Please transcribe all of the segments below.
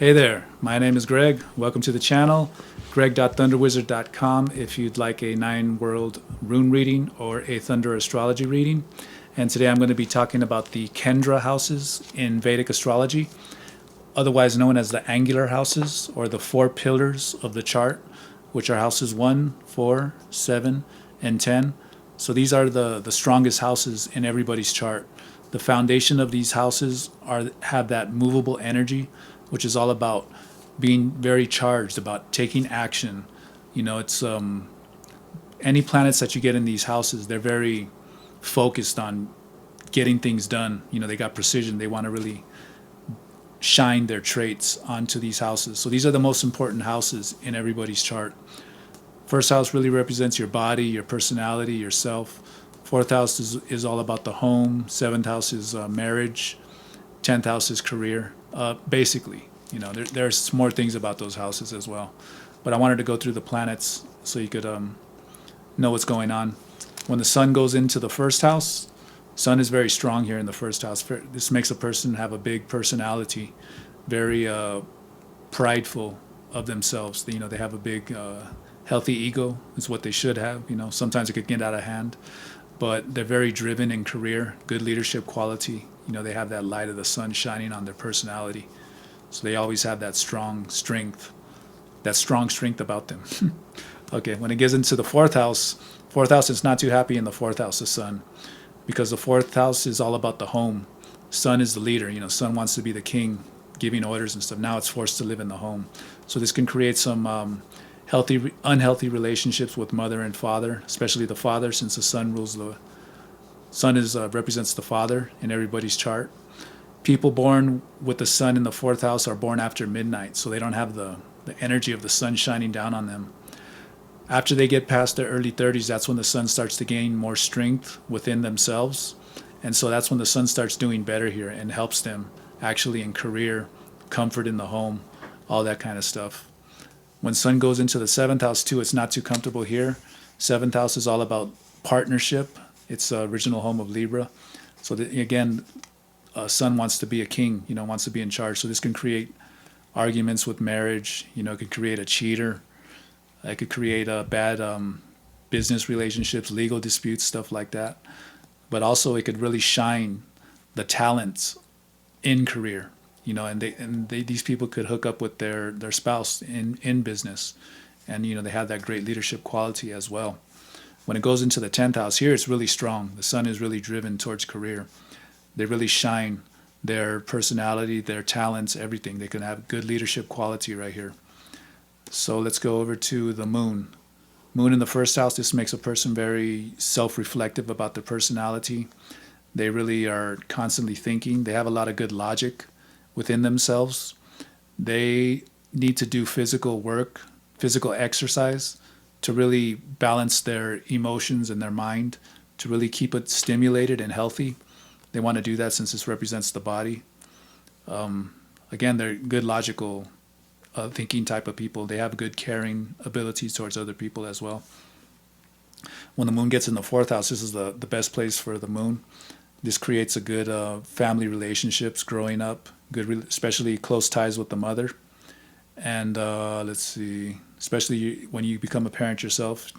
Hey there, my name is Greg. Welcome to the channel, greg.thunderwizard.com if you'd like a 9-world rune reading or a thunder astrology reading. And today I'm going to be talking about the Kendra houses in Vedic astrology, otherwise known as the angular houses or the 4 pillars of the chart, which are houses 1, 4, 7, and 10. So these are the strongest houses in everybody's chart. The foundation of these houses have that movable energy, which is all about being very charged, about taking action. It's any planets that you get in these houses, they're very focused on getting things done. They got precision. They want to really shine their traits onto these houses. So these are the most important houses in everybody's chart. First house really represents your body, your personality, yourself. Fourth house is all about the home. Seventh house is marriage. 10th house is career. Basically, there's more things about those houses as well. But I wanted to go through the planets so you could know what's going on. When the sun goes into the first house, sun is very strong here in the first house. This makes a person have a big personality, very prideful of themselves. They have a big healthy ego is what they should have. Sometimes it could get out of hand, but they're very driven in career, good leadership quality. They have that light of the sun shining on their personality. So they always have that strong strength about them. Okay, when it gets into the fourth house is not too happy in the fourth house, the sun, because the fourth house is all about the home. Sun is the leader. Sun wants to be the king, giving orders and stuff. Now it's forced to live in the home. So this can create some unhealthy relationships with mother and father, especially the father, since the sun represents the father in everybody's chart. People born with the sun in the fourth house are born after midnight, so they don't have the energy of the sun shining down on them. After they get past their early 30s, that's when the sun starts to gain more strength within themselves. And so that's when the sun starts doing better here and helps them actually in career, comfort in the home, all that kind of stuff. When sun goes into the seventh house too, it's not too comfortable here. Seventh house is all about partnership. It's the original home of Libra. So again, sun wants to be a king, wants to be in charge. So this can create arguments with marriage. It could create a cheater. It could create bad business relationships, legal disputes, stuff like that. But also it could really shine the talents in career. These people could hook up with their spouse in business, and they have that great leadership quality as well. When it goes into the 10th house here, it's really strong. The sun is really driven towards career. They really shine their personality, their talents, everything. They can have good leadership quality right here. So let's go over to the moon. Moon in the first house, this makes a person very self-reflective about their personality. They really are constantly thinking. They have a lot of good logic within themselves. They need to do physical work, physical exercise to really balance their emotions and their mind, to really keep it stimulated and healthy. They want to do that since this represents the body. Again, they're good logical thinking type of people. They have good caring abilities towards other people as well. When the moon gets in the fourth house, this is the best place for the moon. This creates a good family relationships growing up, especially close ties with the mother. And let's see, especially when you become a parent yourself,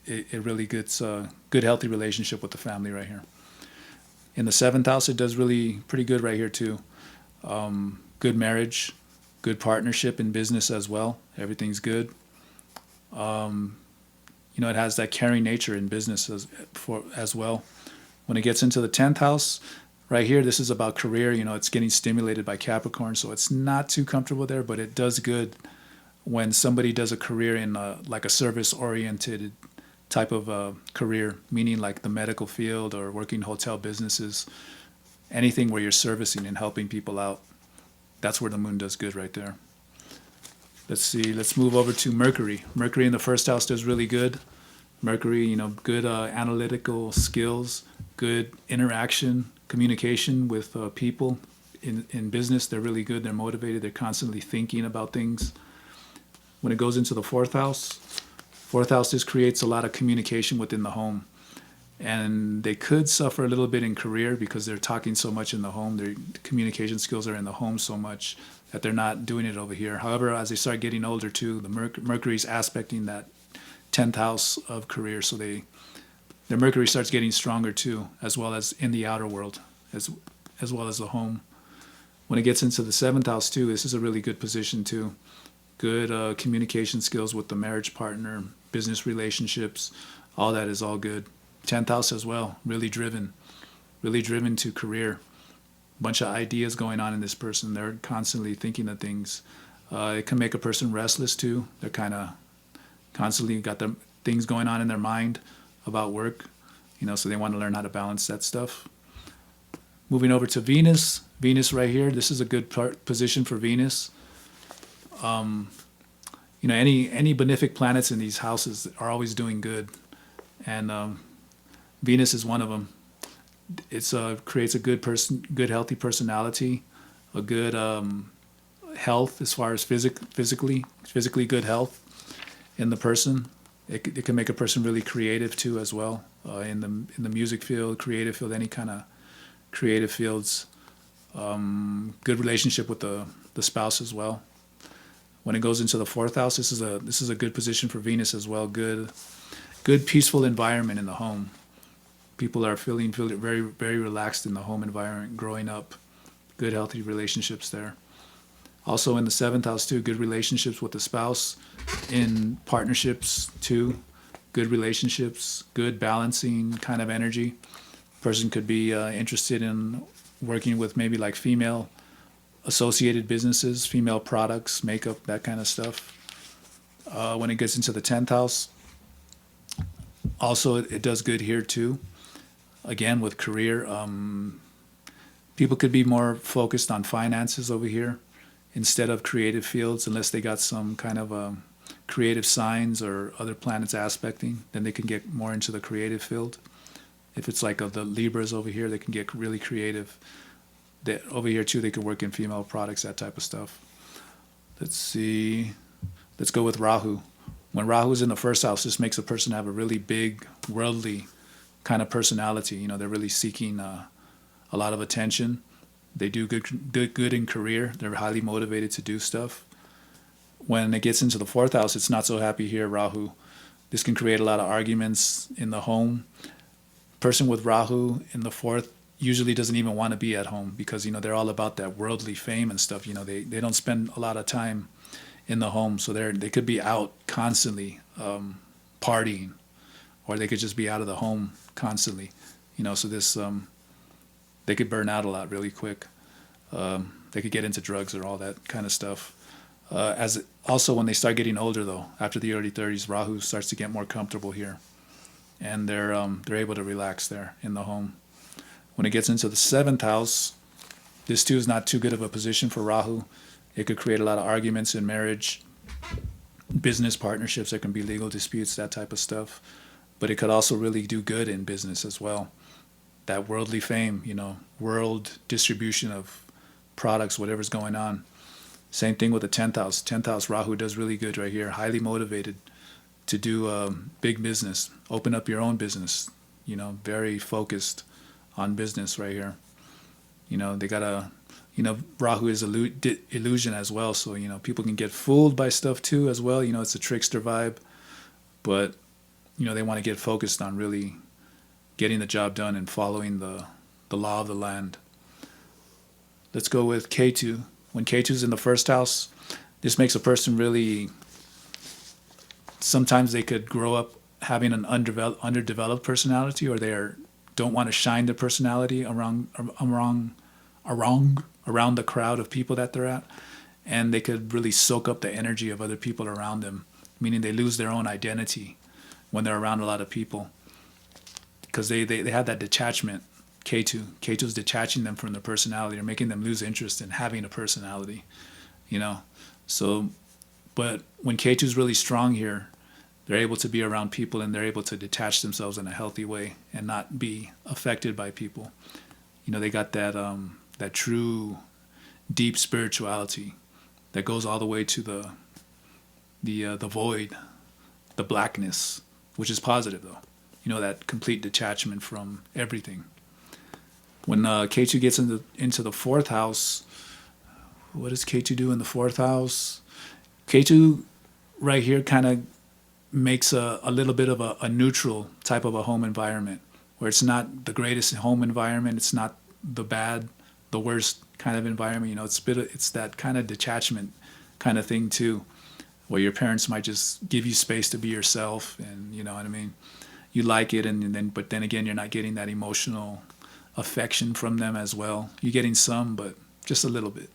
it really gets a good healthy relationship with the family right here. In the seventh house, it does really pretty good right here too. Good marriage, good partnership in business as well. Everything's good. It has that caring nature in business as well. When it gets into the 10th house, right here, this is about career. It's getting stimulated by Capricorn, so it's not too comfortable there, but it does good when somebody does a career in like a service-oriented type of career, meaning like the medical field or working hotel businesses, anything where you're servicing and helping people out. That's where the moon does good right there. Let's see, let's move over to Mercury. Mercury in the first house does really good. Mercury, good analytical skills, good interaction, communication with people in business. They're really good. They're motivated. They're constantly thinking about things. When it goes into the fourth house, this creates a lot of communication within the home. And they could suffer a little bit in career because they're talking so much in the home. Their communication skills are in the home so much that they're not doing it over here. However, as they start getting older too, the Mercury's aspecting that 10th house of career, so their Mercury starts getting stronger too, as well as in the outer world, as well as the home. When it gets into the 7th house too, this is a really good position too. Good communication skills with the marriage partner, business relationships, all that is all good. 10th house as well, really driven to career. Bunch of ideas going on in this person. They're constantly thinking of things. It can make a person restless too. They're kind of constantly got their things going on in their mind about work, so they want to learn how to balance that stuff. Moving over to Venus. Venus right here. This is a good position for Venus. Any benefic planets in these houses are always doing good, and Venus is one of them. It's creates a good healthy personality, a good health as far as physically good health in the person. It can make a person really creative too as well, in the music field, creative field, any kind of creative fields. Good relationship with the spouse as well. When it goes into the 4th house, this is a good position for Venus as well. Good peaceful environment in the home. People are feeling very, very relaxed in the home environment, growing up. Good, healthy relationships there. Also in the 7th house too, good relationships with the spouse. In partnerships too, good relationships, good balancing kind of energy. Person could be interested in working with maybe like female associated businesses, female products, makeup, that kind of stuff. When it gets into the 10th house, also it does good here too. Again, with career, people could be more focused on finances over here instead of creative fields, unless they got some kind of creative signs or other planets aspecting. Then they can get more into the creative field. If it's like the Libras over here, they can get really creative. Over here too, they can work in female products, that type of stuff. Let's see. Let's go with Rahu. When Rahu is in the 1st house, this makes a person have a really big, worldly kind of personality. They're really seeking a lot of attention. They do good in career. They're highly motivated to do stuff. When it gets into the 4th house, it's not so happy here, Rahu. This can create a lot of arguments in the home. Person with Rahu in the 4th usually doesn't even want to be at home because, they're all about that worldly fame and stuff. They don't spend a lot of time in the home. So they could be out constantly partying, or they could just be out of the home constantly. So this, they could burn out a lot really quick. They could get into drugs or all that kind of stuff. Also, when they start getting older, though, after the early 30s, Rahu starts to get more comfortable here, and they're able to relax there in the home. When it gets into the 7th house, this too is not too good of a position for Rahu. It could create a lot of arguments in marriage, business partnerships. There can be legal disputes, that type of stuff. But it could also really do good in business as well. That worldly fame, world distribution of products, whatever's going on. Same thing with the 10th house. 10th house, Rahu does really good right here. Highly motivated to do big business. Open up your own business. Very focused on business right here. They got Rahu is illusion as well. So, people can get fooled by stuff too as well. It's a trickster vibe. But, they want to get focused on really getting the job done and following the law of the land. Let's go with Ketu. When Ketu's in the 1st house, this makes a person really, sometimes they could grow up having an underdeveloped personality, or don't want to shine their personality around the crowd of people that they're at, and they could really soak up the energy of other people around them, meaning they lose their own identity when they're around a lot of people, because they have that detachment. Ketu's detaching them from their personality, or making them lose interest in having a personality, So, but when Ketu's really strong here, they're able to be around people, and they're able to detach themselves in a healthy way and not be affected by people. They got that true, deep spirituality that goes all the way to the void, the blackness, which is positive though. that complete detachment from everything. When K2 gets into the fourth house, what does K2 do in the fourth house? K2 right here kind of makes a little bit of a neutral type of a home environment, where it's not the greatest home environment, it's not the worst kind of environment. It's that kind of detachment kind of thing too, where your parents might just give you space to be yourself, and you know what I mean. You like it, but then again, you're not getting that emotional affection from them as well. You're getting some, but just a little bit.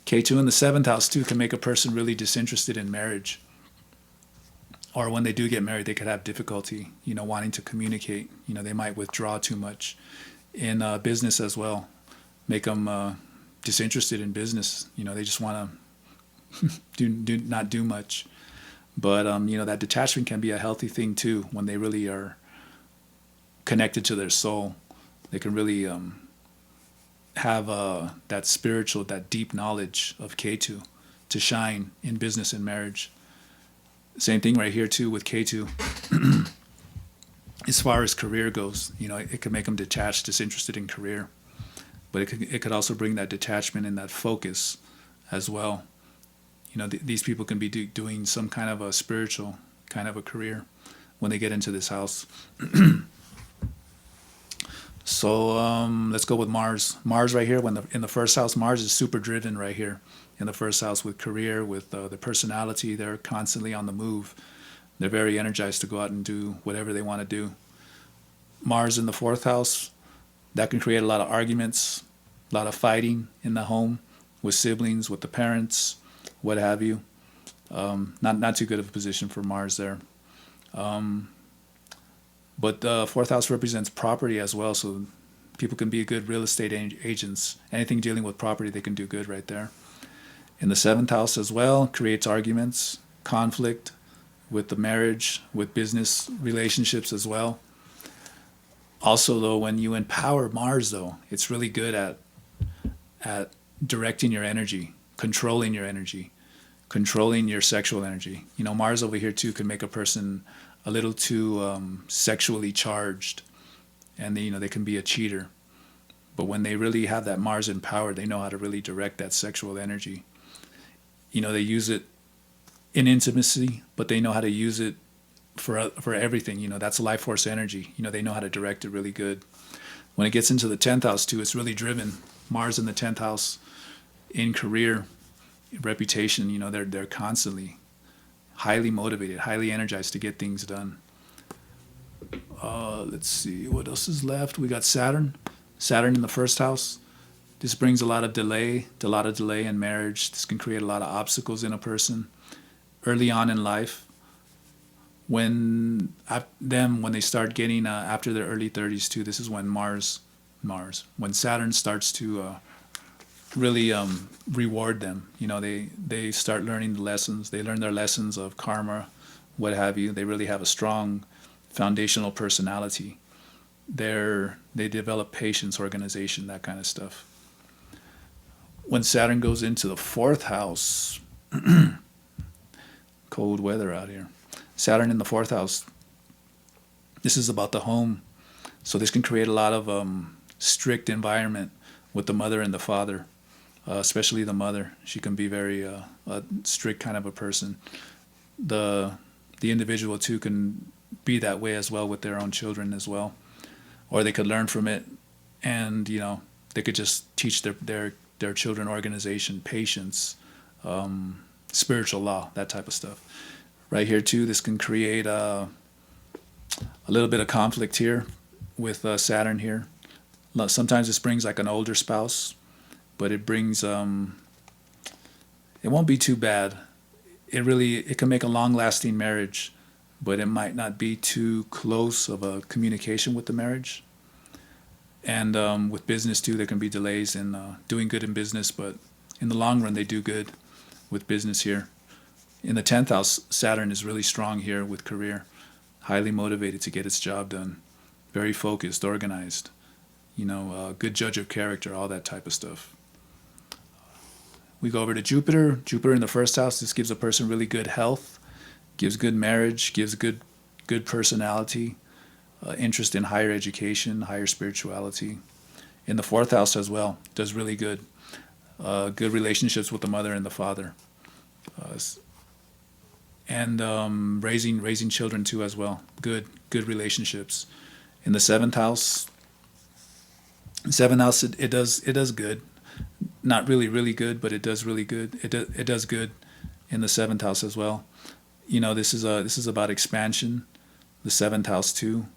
K2 in the seventh house too can make a person really disinterested in marriage. Or when they do get married, they could have difficulty, wanting to communicate. They might withdraw too much. In business as well, make them disinterested in business. They just want to not do much. But that detachment can be a healthy thing too. When they really are connected to their soul, they can really have that spiritual, that deep knowledge of K2 to shine in business and marriage. Same thing right here too with K2. As far as career goes, it could make them detached, disinterested in career, but it could also bring that detachment and that focus as well. These people can be doing some kind of a spiritual kind of a career when they get into this house. So let's go with Mars. Mars right here, in the first house, Mars is super driven right here in the first house with career, with the personality. They're constantly on the move. They're very energized to go out and do whatever they want to do. Mars in the fourth house, that can create a lot of arguments, a lot of fighting in the home with siblings, with the parents, what have you. Not too good of a position for Mars there. But the fourth house represents property as well, so people can be good real estate agents. Anything dealing with property, they can do good right there. In the seventh house as well, creates arguments, conflict with the marriage, with business relationships as well. Also, though, when you empower Mars, though, it's really good at directing your energy, controlling your energy, controlling your sexual energy. Mars over here too can make a person a little too sexually charged, and they can be a cheater. But when they really have that Mars in power, they know how to really direct that sexual energy. They use it in intimacy, but they know how to use it for everything. That's life force energy. They know how to direct it really good. When it gets into the 10th house too, it's really driven. Mars in the 10th house in career, reputation, they're constantly highly motivated, highly energized to get things done. Let's see, what else is left? We got Saturn. Saturn in the first house. This brings a lot of delay in marriage. This can create a lot of obstacles in a person early on in life. When they start getting after their early 30s too, this is when when Saturn starts to really reward them. They start learning the lessons. They learn their lessons of karma, what have you. They really have a strong foundational personality. They develop patience, organization, that kind of stuff. When Saturn goes into the fourth house, cold weather out here. Saturn in the fourth house, this is about the home. So this can create a lot of strict environment with the mother and the father, especially the mother. She can be very a strict kind of a person. The individual too can be that way as well with their own children as well, or they could learn from it, and they could just teach their children organization, patience, spiritual law, that type of stuff. Right here too, this can create a little bit of conflict here with Saturn here. Sometimes this brings like an older spouse, but it brings it won't be too bad. It can make a long-lasting marriage, but it might not be too close of a communication with the marriage. And with business too, there can be delays in doing good in business, but in the long run, they do good with business here. In the 10th house, Saturn is really strong here with career, highly motivated to get its job done, very focused, organized, good judge of character, all that type of stuff. We go over to Jupiter. Jupiter in the first house, this gives a person really good health, gives good marriage, gives good personality, interest in higher education, higher spirituality. In the fourth house as well, does really good. Good relationships with the mother and the father, and raising children too as well. Good relationships. In the seventh house, it does good. Not really good, but it does really good. It does good in the seventh house as well. This is about expansion. The seventh house too,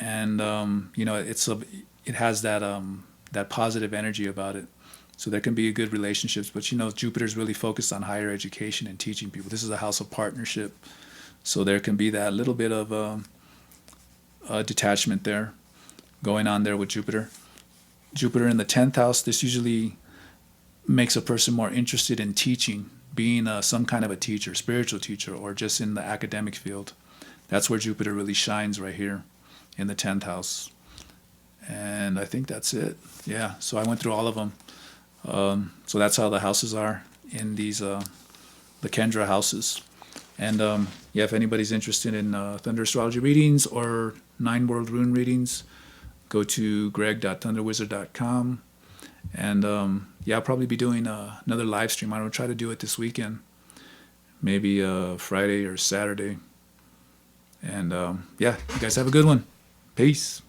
and it has that positive energy about it. So there can be good relationships, but Jupiter's really focused on higher education and teaching people. This is a house of partnership, so there can be that little bit of detachment there going on there with Jupiter. Jupiter in the 10th house, this usually makes a person more interested in teaching, being some kind of a teacher, spiritual teacher, or just in the academic field. That's where Jupiter really shines, right here in the 10th house. And I think that's it. Yeah, so I went through all of them. So that's how the houses are in these, the Kendra houses. And if anybody's interested in Thunder Astrology readings or 9 World Rune readings, go to greg.thunderwizard.com. And I'll probably be doing another live stream. I'm going to try to do it this weekend, maybe Friday or Saturday. And you guys have a good one. Peace.